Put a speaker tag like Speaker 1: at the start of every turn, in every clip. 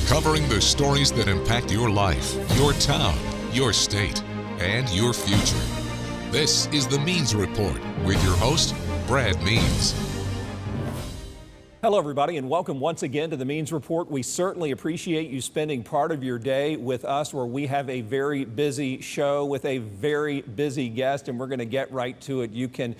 Speaker 1: covering the stories that impact your life, your town, your state, and your future. This is The Means Report with your host, Brad Means.
Speaker 2: Hello, everybody, and welcome once again to The Means Report. We certainly appreciate you spending part of your day with us, where we have a very busy show with a very busy guest, and we're going to get right to it. You can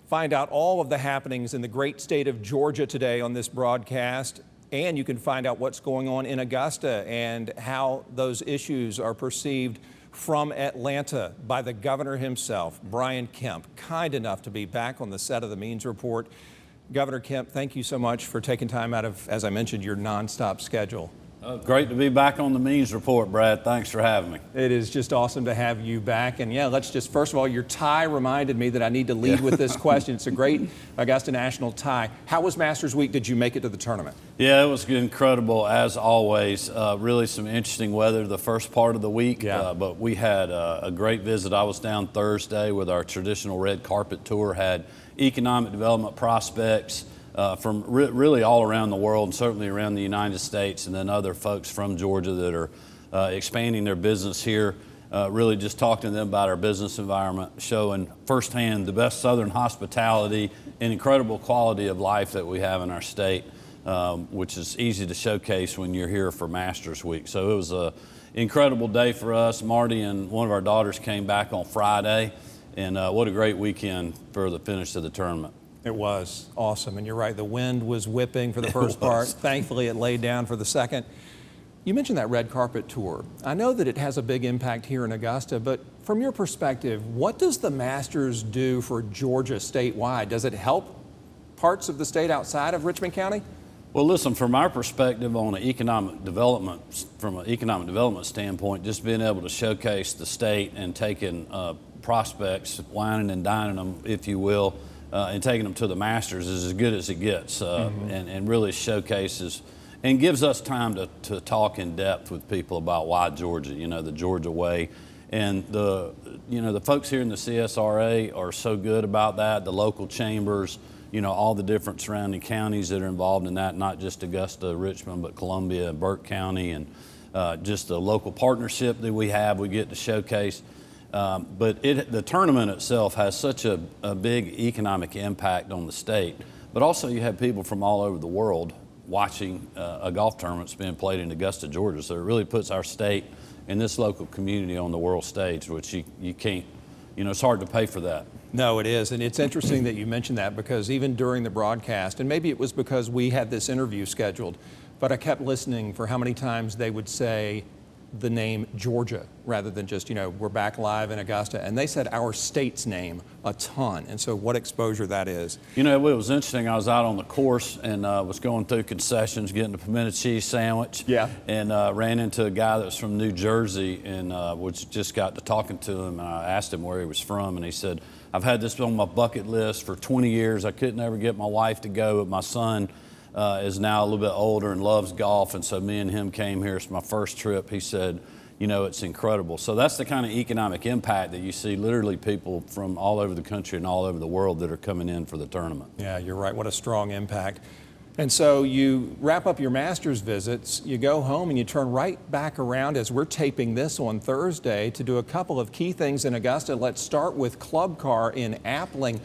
Speaker 2: find out all of the happenings in the great state of Georgia today on this broadcast, and you can find out what's going on in Augusta and how those issues are perceived from Atlanta by the governor himself, Brian Kemp, kind enough to be back on the set of The Means Report. Governor Kemp, thank you so much for taking time out of, as I mentioned, your nonstop schedule.
Speaker 3: Great to be back on The Means Report, Brad. Thanks for having me.
Speaker 2: It is just awesome to have you back. And yeah, let's just, first of all, your tie reminded me that I need to lead with this question. It's a great Augusta National tie. How was Masters Week? Did you make it to the tournament?
Speaker 3: Yeah, it was incredible, as always. Really some interesting weather the first part of the week, but we had a great visit. I was down Thursday with our traditional red carpet tour, had economic development prospects from really all around the world, and certainly around the United States, and then other folks from Georgia that are expanding their business here. Really just talking to them about our business environment, showing firsthand the best Southern hospitality and incredible quality of life that we have in our state, which is easy to showcase when you're here for Masters Week. So it was an incredible day for us. Marty and one of our daughters came back on Friday, and what a great weekend for the finish of the tournament.
Speaker 2: It was awesome, and you're right, the wind was whipping for the first part. Thankfully, it laid down for the second. You mentioned that red carpet tour. I know that it has a big impact here in Augusta, but from your perspective, what does the Masters do for Georgia statewide? Does it help parts of the state outside of Richmond County?
Speaker 3: Well, listen, from our perspective on an economic development, from an economic development standpoint, just being able to showcase the state and taking prospects, wining and dining them, if you will, and taking them to the Masters is as good as it gets, and really showcases and gives us time to talk in depth with people about why Georgia, the Georgia way. And the folks here in the CSRA are so good about that, the local chambers, all the different surrounding counties that are involved in that, not just Augusta, Richmond, but Columbia and Burke County, and just the local partnership that we have, we get to showcase. But the tournament itself has such a big economic impact on the state, but also you have people from all over the world watching a golf tournament that's being played in Augusta, Georgia. So it really puts our state and this local community on the world stage, which you can't, it's hard to pay for that.
Speaker 2: No, it is, and it's interesting that you mentioned that, because even during the broadcast, and maybe it was because we had this interview scheduled, but I kept listening for how many times they would say the name Georgia rather than just, we're back live in Augusta. And they said our state's name a ton. And so what exposure that is.
Speaker 3: It was interesting. I was out on the course and was going through concessions, getting a pimento cheese sandwich.
Speaker 2: Yeah.
Speaker 3: And ran into a guy that was from New Jersey, and just got to talking to him. And I asked him where he was from, and he said, I've had this on my bucket list for 20 years. I couldn't ever get my wife to go, but my son is now a little bit older and loves golf, and so me and him came here. It's my first trip. He said, it's incredible. So that's the kind of economic impact that you see, literally people from all over the country and all over the world that are coming in for the tournament.
Speaker 2: Yeah, you're right. What a strong impact. And so you wrap up your Masters visits, you go home, and you turn right back around as we're taping this on Thursday to do a couple of key things in Augusta. Let's start with Club Car in Appling.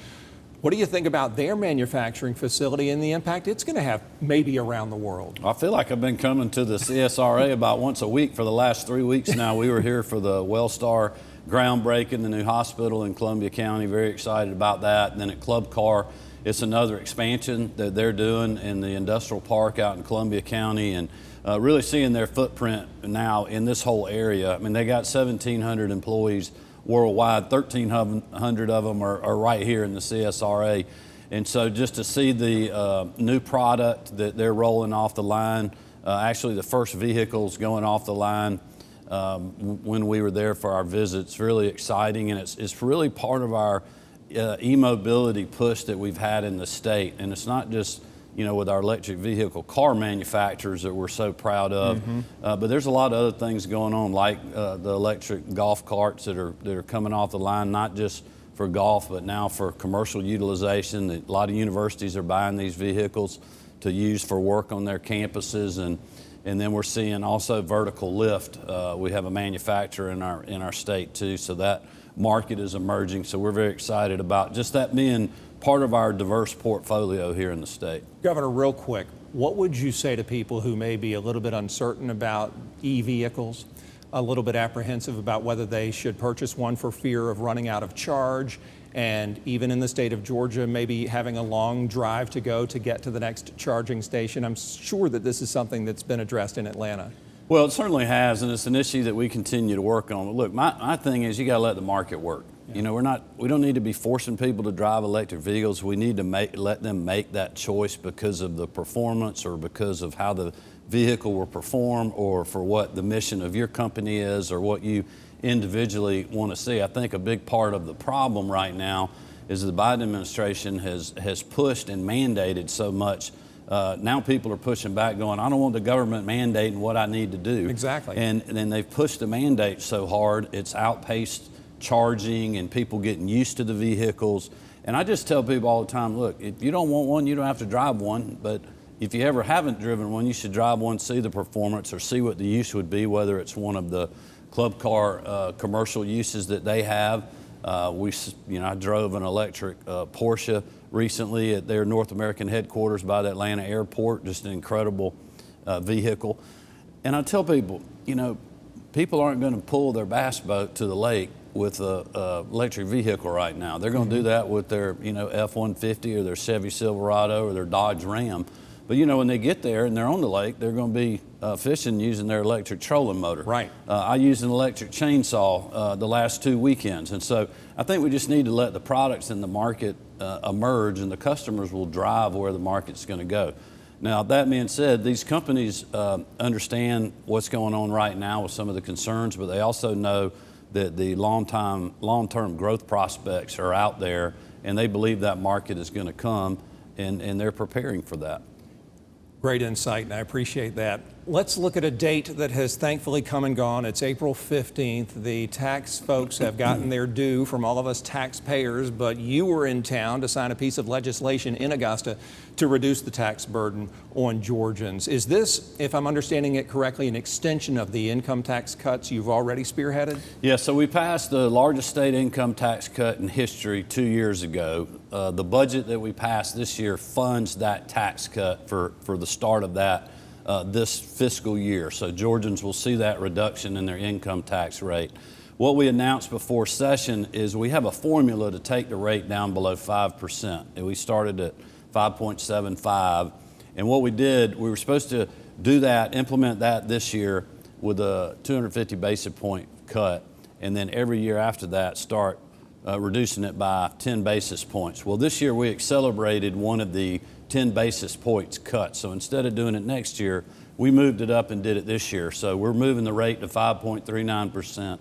Speaker 2: What do you think about their manufacturing facility and the impact it's going to have maybe around the world?
Speaker 3: I feel like I've been coming to the CSRA about once a week for the last 3 weeks now. We were here for the Wellstar groundbreaking, the new hospital in Columbia County. Very excited about that. And then at Club Car, it's another expansion that they're doing in the industrial park out in Columbia County, and really seeing their footprint now in this whole area. I mean, they got 1,700 employees worldwide. 1,300 of them are right here in the CSRA. And so just to see the new product that they're rolling off the line, actually the first vehicles going off the line when we were there for our visits, really exciting. And it's really part of our e-mobility push that we've had in the state. And it's not just with our electric vehicle car manufacturers that we're so proud of. But there's a lot of other things going on, like the electric golf carts that are coming off the line, not just for golf, but now for commercial utilization. A lot of universities are buying these vehicles to use for work on their campuses, and And then we're seeing also vertical lift. We have a manufacturer in our state too, so that market is emerging. So we're very excited about just that being part of our diverse portfolio here in the state.
Speaker 2: Governor, real quick, what would you say to people who may be a little bit uncertain about e-vehicles, a little bit apprehensive about whether they should purchase one for fear of running out of charge, and even in the state of Georgia, maybe having a long drive to go to get to the next charging station? I'm sure that this is something that's been addressed in Atlanta.
Speaker 3: Well, it certainly has, and it's an issue that we continue to work on. Look, my thing is you got to let the market work. Yeah. You know, we don't need to be forcing people to drive electric vehicles. We need to let them make that choice because of the performance or because of how the vehicle will perform or for what the mission of your company is or what you individually want to see. I think a big part of the problem right now is the Biden administration has pushed and mandated so much. Now people are pushing back going, I don't want the government mandating what I need to do.
Speaker 2: Exactly.
Speaker 3: And then they've pushed the mandate so hard, it's outpaced charging and people getting used to the vehicles. And I just tell people all the time, look, if you don't want one, you don't have to drive one. But if you ever haven't driven one, you should drive one, see the performance or see what the use would be, whether it's one of the club car commercial uses that they have. I drove an electric Porsche recently at their North American headquarters by the Atlanta airport, just an incredible vehicle. And I tell people, people aren't going to pull their bass boat to the lake with an electric vehicle right now. They're going to do that with their, F-150 or their Chevy Silverado or their Dodge Ram. But when they get there and they're on the lake, they're going to be fishing using their electric trolling motor.
Speaker 2: Right.
Speaker 3: I used an electric chainsaw the last 2 weekends. And so I think we just need to let the products in the market emerge, and the customers will drive where the market's going to go. Now, that being said, these companies understand what's going on right now with some of the concerns, but they also know that the long-term growth prospects are out there, and they believe that market is going to come, and they're preparing for that.
Speaker 2: Great insight, and I appreciate that. Let's look at a date that has thankfully come and gone. It's April 15th. The tax folks have gotten their due from all of us taxpayers, but you were in town to sign a piece of legislation in Augusta to reduce the tax burden on Georgians. Is this, if I'm understanding it correctly, an extension of the income tax cuts you've already spearheaded?
Speaker 3: Yeah, so we passed the largest state income tax cut in history 2 years ago. The budget that we passed this year funds that tax cut for the start of that this fiscal year. So Georgians will see that reduction in their income tax rate. What we announced before session is we have a formula to take the rate down below 5%. And we started at 5.75. And what we did, we were supposed to do that, implement that this year with a 250 basis point cut. And then every year after that, start reducing it by 10 basis points. Well, this year we accelerated one of the 10 basis points cut. So instead of doing it next year, we moved it up and did it this year. So we're moving the rate to 5.39%.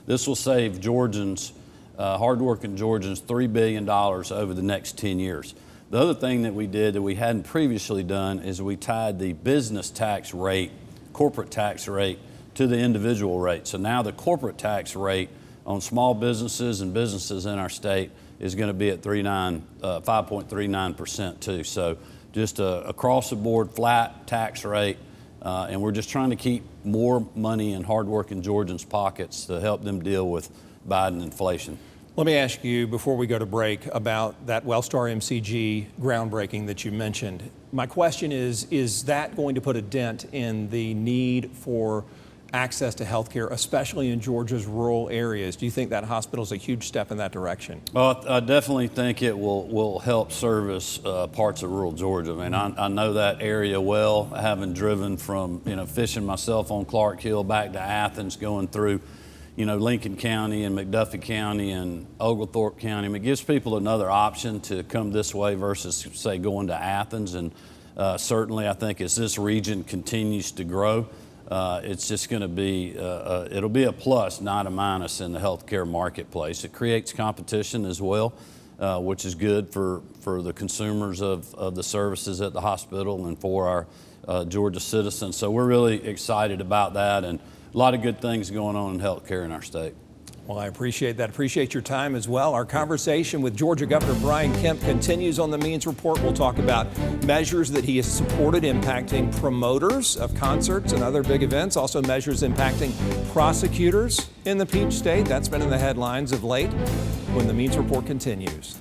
Speaker 3: This will save Georgians, hardworking Georgians, $3 billion over the next 10 years. The other thing that we did that we hadn't previously done is we tied the business tax rate, corporate tax rate, to the individual rate. So now the corporate tax rate on small businesses and businesses in our state is going to be at 5.39% too. So just across the board flat tax rate, and we're just trying to keep more money in hardworking Georgians' pockets to help them deal with Biden inflation.
Speaker 2: Let me ask you before we go to break about that Wellstar MCG groundbreaking that you mentioned. My question is that going to put a dent in the need for access to health care, especially in Georgia's rural areas? Do you think that hospital is a huge step in that direction?
Speaker 3: Well, I definitely think it will help service parts of rural Georgia. I mean, I know that area well, having driven from, fishing myself on Clark Hill back to Athens, going through, Lincoln County and McDuffie County and Oglethorpe County. I mean, it gives people another option to come this way versus, say, going to Athens. And certainly, I think as this region continues to grow, it's just going to be, it'll be a plus, not a minus in the healthcare marketplace. It creates competition as well, which is good for the consumers of the services at the hospital and for our Georgia citizens. So we're really excited about that, and a lot of good things going on in healthcare in our state.
Speaker 2: Well, I appreciate that. Appreciate your time as well. Our conversation with Georgia Governor Brian Kemp continues on the Means Report. We'll talk about measures that he has supported impacting promoters of concerts and other big events, also measures impacting prosecutors in the Peach State. That's been in the headlines of late when the Means Report continues.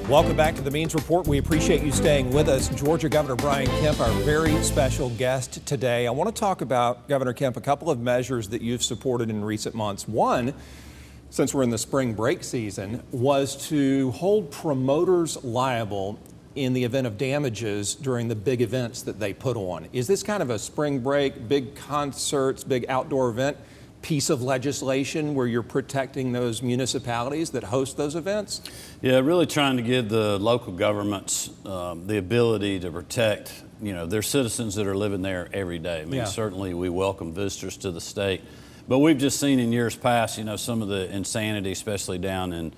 Speaker 2: Welcome back to the Means Report. We appreciate you staying with us. Georgia Governor Brian Kemp, our very special guest today. I want to talk about, Governor Kemp, a couple of measures that you've supported in recent months. One, since we're in the spring break season, was to hold promoters liable in the event of damages during the big events that they put on. Is this kind of a spring break, big concerts, big outdoor event piece of legislation where you're protecting those municipalities that host those events?
Speaker 3: Yeah, really trying to give the local governments the ability to protect, their citizens that are living there every day. I mean, certainly we welcome visitors to the state, but we've just seen in years past, some of the insanity, especially down in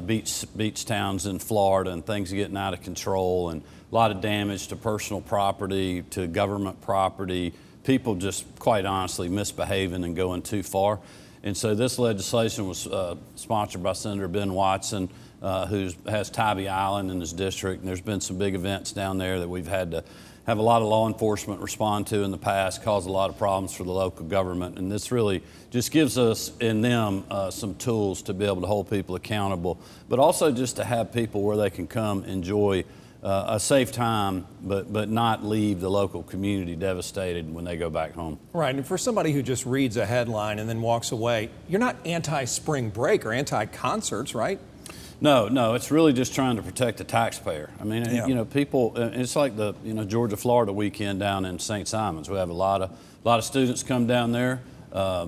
Speaker 3: beach towns in Florida, and things getting out of control, and a lot of damage to personal property, to government property, people just quite honestly misbehaving and going too far. And so this legislation was sponsored by Senator Ben Watson, who has Tybee Island in his district, and there's been some big events down there that we've had to have a lot of law enforcement respond to in the past, caused a lot of problems for the local government. And this really just gives us and them some tools to be able to hold people accountable, but also just to have people where they can come enjoy a safe time, but not leave the local community devastated when they go back home.
Speaker 2: Right, and for somebody who just reads a headline and then walks away, you're not anti-spring break or anti-concerts, right?
Speaker 3: No, it's really just trying to protect the taxpayer. I mean, people, it's like the, Georgia-Florida weekend down in St. Simons. We have a lot of students come down there, a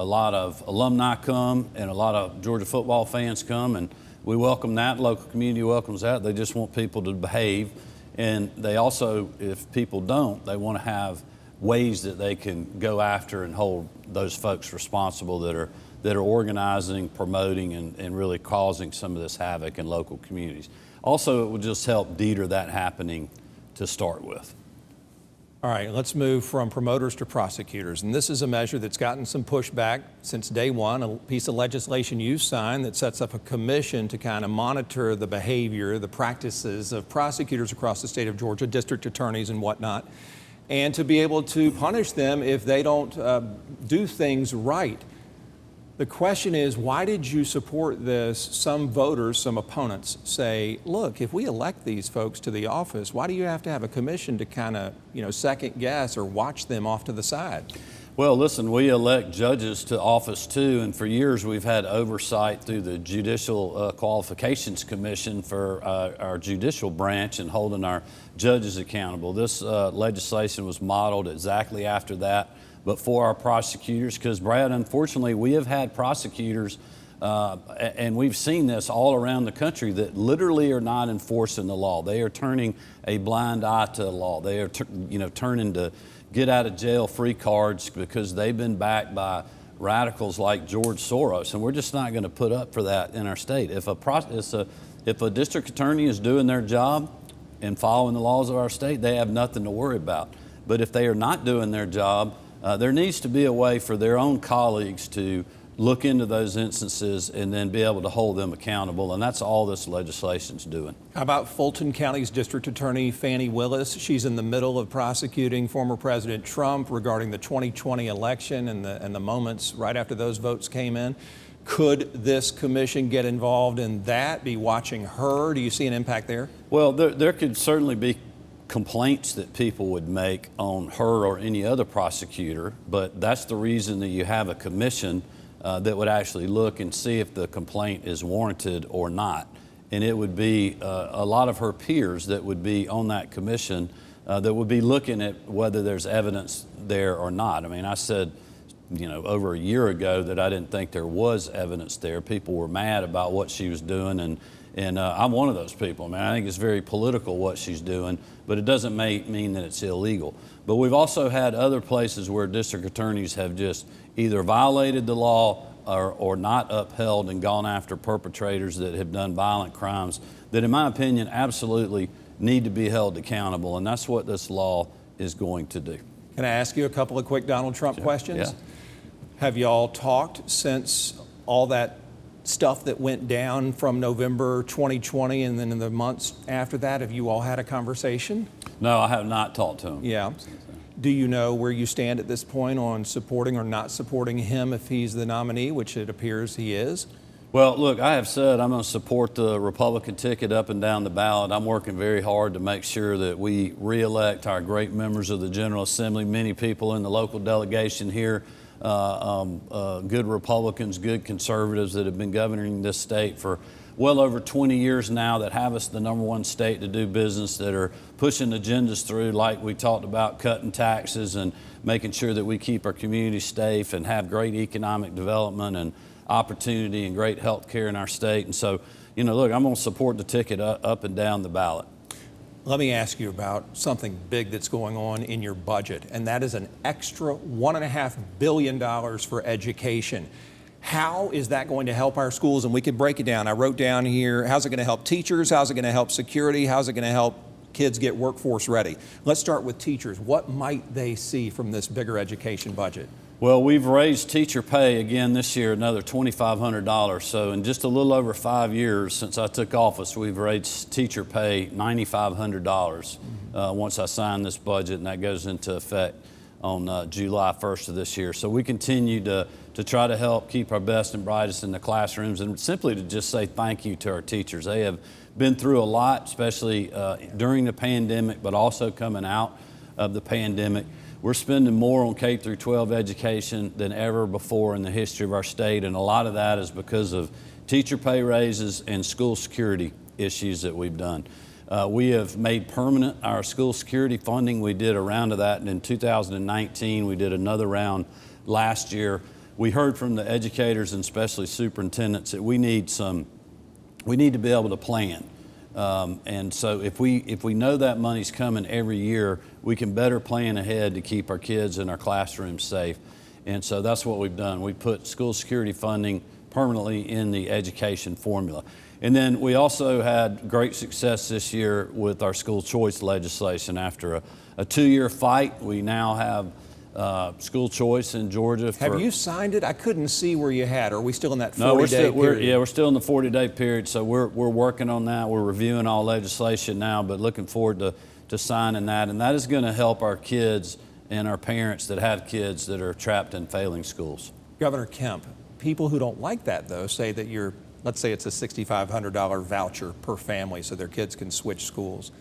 Speaker 3: lot of alumni come, and a lot of Georgia football fans come, and we welcome that. Local community welcomes that. They just want people to behave. And they also, if people don't, they want to have ways that they can go after and hold those folks responsible that are organizing, promoting, and really causing some of this havoc in local communities. Also, it will just help deter that happening to start with.
Speaker 2: All right, let's move from promoters to prosecutors. And this is a measure that's gotten some pushback since day one, a piece of legislation you signed that sets up a commission to kind of monitor the behavior, the practices of prosecutors across the state of Georgia, district attorneys and whatnot, and to be able to punish them if they don't do things right. The question is, why did you support this? Some voters, some opponents say, look, if we elect these folks to the office, why do you have to have a commission to kind of, second guess or watch them off to the side?
Speaker 3: Well, listen, we elect judges to office too, and for years we've had oversight through the Judicial Qualifications Commission for our judicial branch and holding our judges accountable. This legislation was modeled exactly after that, but for our prosecutors, because Brad, unfortunately, we have had prosecutors, and we've seen this all around the country, that literally are not enforcing the law. They are turning a blind eye to the law. They are, turning to get out of jail free cards because they've been backed by radicals like George Soros, and we're just not going to put up for that in our state. If a district attorney is doing their job and following the laws of our state, they have nothing to worry about. But if they are not doing their job, there needs to be a way for their own colleagues to look into those instances and then be able to hold them accountable, and that's all this legislation's doing.
Speaker 2: How about Fulton County's District Attorney Fani Willis? She's in the middle of prosecuting former President Trump regarding the 2020 election and the moments right after those votes came in. Could this commission get involved in that, be watching her? Do you see an impact there?
Speaker 3: Well, there could certainly be complaints that people would make on her or any other prosecutor, but that's the reason that you have a commission that would actually look and see if the complaint is warranted or not. And it would be a lot of her peers that would be on that commission that would be looking at whether there's evidence there or not. I mean, I said, over a year ago that I didn't think there was evidence there. People were mad about what she was doing, and I'm one of those people. I mean, I think it's very political what she's doing, but it doesn't mean that it's illegal. But we've also had other places where district attorneys have just either violated the law or not upheld and gone after perpetrators that have done violent crimes that, in my opinion, absolutely need to be held accountable. And that's what this law is going to do.
Speaker 2: Can I ask you a couple of quick Donald Trump questions?
Speaker 3: Yeah.
Speaker 2: Have you all talked since all that stuff that went down from November 2020 and then in the months after that? Have you all had a conversation?
Speaker 3: No, I have not talked to him.
Speaker 2: Yeah. Do you know where you stand at this point on supporting or not supporting him if he's the nominee, which it appears he is?
Speaker 3: Well, look, I have said I'm going to support the Republican ticket up and down the ballot. I'm working very hard to make sure that we re-elect our great members of the General Assembly, many people in the local delegation here, good Republicans, good conservatives that have been governing this state for well over 20 years now, that have us the #1 state to do business, that are pushing agendas through, like we talked about, cutting taxes and making sure that we keep our communities safe and have great economic development and opportunity and great health care in our state. And so, you know, look, I'm going to support the ticket up and down the ballot.
Speaker 2: Let me ask you about something big that's going on in your budget, and that is an extra $1.5 billion for education. How is that going to help our schools? And we can break it down. I wrote down here, how's it going to help teachers? How's it going to help security? How's it going to help kids get workforce ready? Let's start with teachers. What might they see from this bigger education budget?
Speaker 3: Well, we've raised teacher pay again this year, another $2,500. So in just a little over 5 years since I took office, we've raised teacher pay $9,500 once I signed this budget, and that goes into effect on July 1st of this year. So we continue to try to help keep our best and brightest in the classrooms, and simply to just say thank you to our teachers. They have been through a lot, especially during the pandemic, but also coming out of the pandemic. We're spending more on K through 12 education than ever before in the history of our state, and a lot of that is because of teacher pay raises and school security issues that we've done. We have made permanent our school security funding. We did a round of that in 2019. We did another round last year. We heard from the educators and especially superintendents that we need to be able to plan. And so if we know that money's coming every year, we can better plan ahead to keep our kids in our classrooms safe. And so that's what we've done. We put school security funding permanently in the education formula. And then we also had great success this year with our school choice legislation. After a 2-year fight, we now have school choice in Georgia.
Speaker 2: Have you signed it? I couldn't see where you had. Are we still in that 40-day period?
Speaker 3: We're still in the 40-day period, so we're working on that. We're reviewing all legislation now, but looking forward to signing that. And that is going to help our kids and our parents that have kids that are trapped in failing schools.
Speaker 2: Governor Kemp, people who don't like that, though, say that let's say it's a $6,500 voucher per family so their kids can switch schools.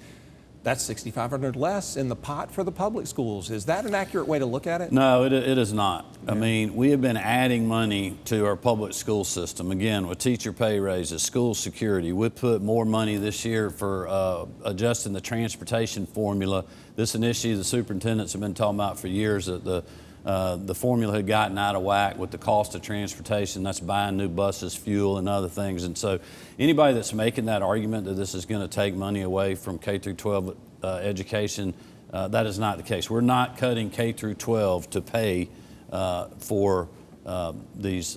Speaker 2: That's $6,500 less in the pot for the public schools. Is that an accurate way to look at it?
Speaker 3: No, it is not. Yeah. I mean, we have been adding money to our public school system, again, with teacher pay raises, school security. We put more money this year for adjusting the transportation formula. This is an issue the superintendents have been talking about for years, that the formula had gotten out of whack with the cost of transportation. That's buying new buses, fuel, and other things. And so anybody that's making that argument that this is going to take money away from K through 12 education, that is not the case. We're not cutting K through 12 to pay for these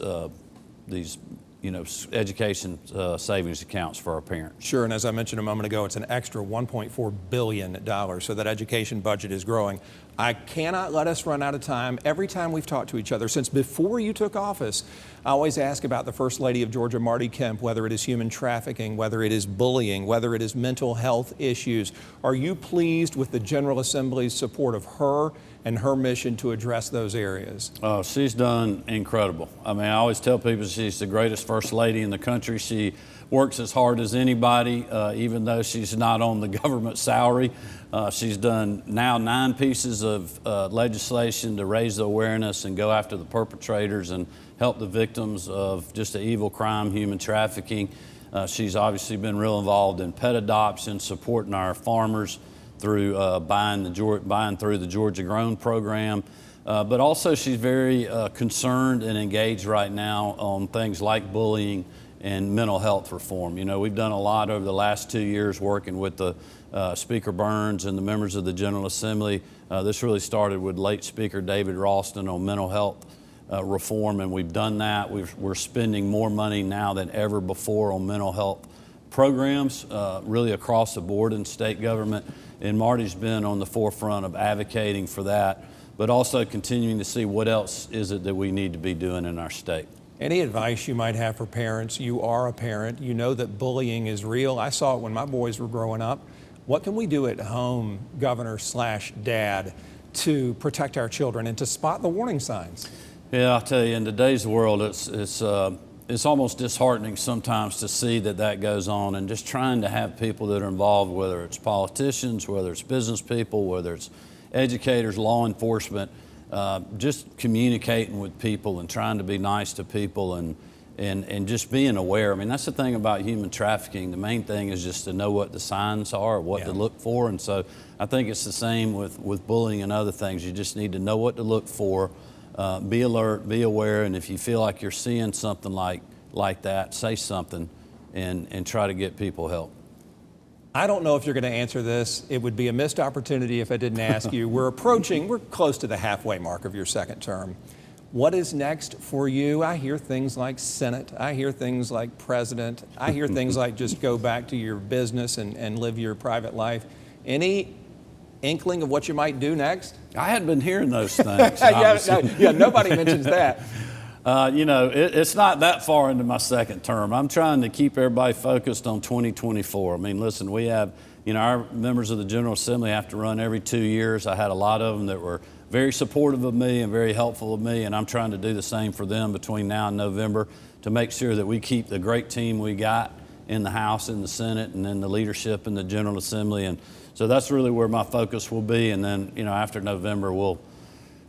Speaker 3: education savings accounts for our parents.
Speaker 2: Sure, and as I mentioned a moment ago, it's an extra $1.4 billion, so that education budget is growing. I cannot let us run out of time. Every time we've talked to each other, since before you took office, I always ask about the First Lady of Georgia, Marty Kemp, whether it is human trafficking, whether it is bullying, whether it is mental health issues. Are you pleased with the General Assembly's support of her and her mission to address those areas?
Speaker 3: Oh, she's done incredible. I mean, I always tell people she's the greatest First Lady in the country. She works as hard as anybody, even though she's not on the government salary. She's done now 9 pieces of legislation to raise the awareness and go after the perpetrators and help the victims of just an evil crime, human trafficking. She's obviously been real involved in pet adoption, supporting our farmers through buying through the Georgia Grown program. But also she's very concerned and engaged right now on things like bullying and mental health reform. You know, we've done a lot over the last 2 years working with the Speaker Burns and the members of the General Assembly. This really started with late Speaker David Ralston on mental health reform, and we've done that. We're spending more money now than ever before on mental health programs, really across the board in state government, and Marty's been on the forefront of advocating for that, but also continuing to see what else is it that we need to be doing in our state.
Speaker 2: Any advice you might have for parents? You are a parent. You know that bullying is real. I saw it when my boys were growing up. What can we do at home, Governor/Dad, to protect our children and to spot the warning signs?
Speaker 3: Yeah, I'll tell you, in today's world, it's almost disheartening sometimes to see that goes on, and just trying to have people that are involved, whether it's politicians, whether it's business people, whether it's educators, law enforcement, just communicating with people and trying to be nice to people and just being aware. I mean, that's the thing about human trafficking. The main thing is just to know what the signs are, what to look for. And so I think it's the same with bullying and other things. You just need to know what to look for, be alert, be aware, and if you feel like you're seeing something like that, say something and try to get people help.
Speaker 2: I don't know if you're going to answer this. It would be a missed opportunity if I didn't ask you. We're close to the halfway mark of your second term. What is next for you? I hear things like Senate. I hear things like President. I hear things like just go back to your business and live your private life. Any inkling of what you might do next?
Speaker 3: I hadn't been hearing those things.
Speaker 2: Yeah, nobody mentions that.
Speaker 3: It's not that far into my second term. I'm trying to keep everybody focused on 2024. I mean, listen, we have, our members of the General Assembly have to run every 2 years. I had a lot of them that were very supportive of me and very helpful of me, and I'm trying to do the same for them between now and November to make sure that we keep the great team we got in the House, in the Senate, and in the leadership in the General Assembly. And so that's really where my focus will be. And then, after November, we'll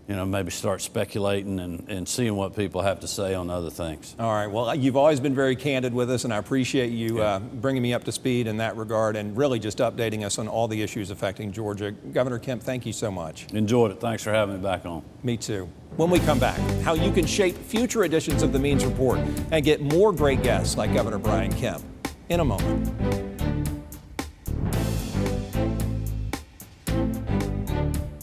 Speaker 3: maybe start speculating and seeing what people have to say on other things.
Speaker 2: All right. Well, you've always been very candid with us, and I appreciate you bringing me up to speed in that regard and really just updating us on all the issues affecting Georgia. Governor Kemp, thank you so much.
Speaker 3: Enjoyed it. Thanks for having me back on.
Speaker 2: Me too. When we come back, how you can shape future editions of the Means Report and get more great guests like Governor Brian Kemp in a moment.